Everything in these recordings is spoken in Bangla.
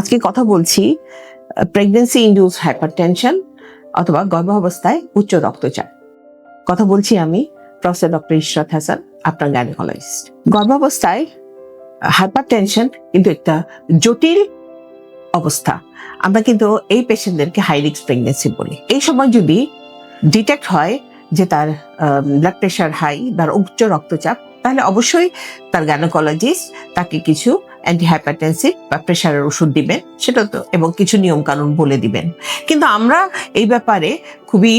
আজকে কথা বলছি প্রেগন্যান্সি ইনডিউস হাইপারটেনশন অথবা গর্ভাবস্থায় উচ্চ রক্তচাপ। কথা বলছি আমি প্রফেসর ডক্টর ইশরাত হাসান, আপনার গাইনোকোলজিস্ট। গর্ভাবস্থায় হাইপারটেনশন কিন্তু একটা জটিল অবস্থা। আমরা কিন্তু এই পেশেন্টদেরকে হাই রিস্ক প্রেগন্যান্সি বলি। এই সময় যদি ডিটেক্ট হয় যে তার ব্লাড প্রেশার হাই বা উচ্চ রক্তচাপ, তাহলে অবশ্যই তার গাইনোকোলজিস্ট তাকে কিছু অ্যান্টিহাইপারটেনসিভ বা প্রেশারের ওষুধ দিবেন, সেটা তো, এবং কিছু নিয়ম কানুন বলে দিবেন। কিন্তু আমরা এই ব্যাপারে খুবই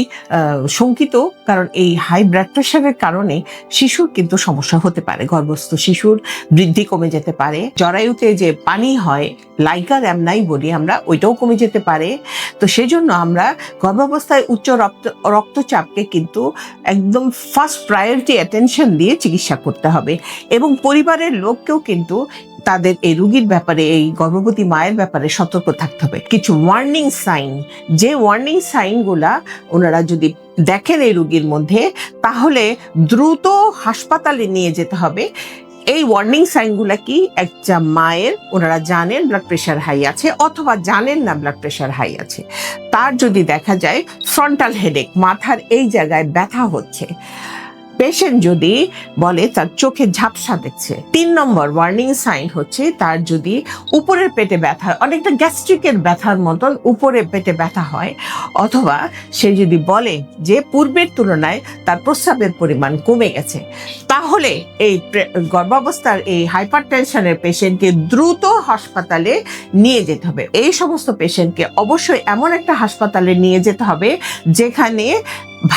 শঙ্কিত, কারণ এই হাই ব্লাড প্রেশারের কারণে শিশুর কিন্তু সমস্যা হতে পারে। গর্ভস্থ শিশুর বৃদ্ধি কমে যেতে পারে, জরায়ুতে যে পানি হয় লাইকার অ্যামনাই বলি আমরা, ওইটাও কমে যেতে পারে। তো সেই জন্য আমরা গর্ভাবস্থায় উচ্চ রক্তচাপকে কিন্তু একদম ফার্স্ট প্রায়োরিটি অ্যাটেনশন দিয়ে চিকিৎসা করতে হবে, এবং পরিবারের লোককেও কিন্তু তাদের এই রোগীর ব্যাপারে, এই গর্ভবতী মায়ের ব্যাপারে সতর্ক থাকতে হবে। কিছু ওয়ার্নিং সাইন, যে ওয়ার্নিং সাইনগুলা ওনারা যদি দেখেন এই রোগীর মধ্যে, তাহলে দ্রুত হাসপাতালে নিয়ে যেতে হবে। এই ওয়ার্নিং সাইনগুলা কি? একটা মায়ের, ওনারা জানেন ব্লাড প্রেশার হাই আছে অথবা জানেন না ব্লাড প্রেশার হাই আছে, তার যদি দেখা যায় ফ্রন্টাল হেডেক, মাথার এই জায়গায় ব্যথা হচ্ছে, পেশেন্ট যদি বলে তার চোখে ঝাপসা দেখছে। 3 নম্বর ওয়ার্নিং সাইন হচ্ছে তার যদি উপরের পেটে ব্যথা, অনেকটা গ্যাস্ট্রিকের ব্যথার মতন উপরের পেটে ব্যথা হয়, অথবা সে যদি বলে যে পূর্বের তুলনায় তার প্রস্রাবের পরিমাণ কমে গেছে, তাহলে এই গর্ভাবস্থার এই হাইপারটেনশনের পেশেন্টকে দ্রুত হাসপাতালে নিয়ে যেতে হবে। এই সমস্ত পেশেন্টকে অবশ্যই এমন একটা হাসপাতালে নিয়ে যেতে হবে যেখানে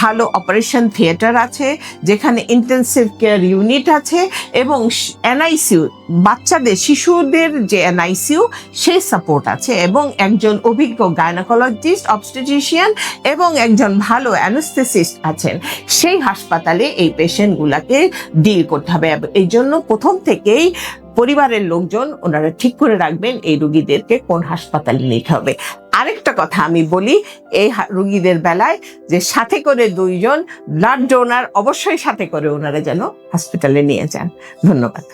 ভালো অপারেশন থিয়েটার আছে, যেখানে ইন্টেন্সিভ কেয়ার ইউনিট আছে, এবং এনআইসিউ, বাচ্চাদের শিশুদের যে এনআইসিউ সেই সাপোর্ট আছে, এবং একজন অভিজ্ঞ গাইনোকোলজিস্ট, অবস্টেট্রিশিয়ান এবং একজন ভালো অ্যানেস্থেসিস্ট আছেন। সেই হাসপাতালে এই পেশেন্টগুলোকে ডিল করতে হবে। এই জন্য প্রথম থেকেই পরিবারের লোকজন ওনারা ঠিক করে রাখবেন এই রোগীদেরকে কোন হাসপাতালে নিতে হবে। আরেকটা কথা আমি বলি এই রোগীদের বেলায়, যে সাথে করে 2 জন ব্লাড ডোনার অবশ্যই সাথে করে ওনারা যেন হসপিটালে নিয়ে যান। ধন্যবাদ।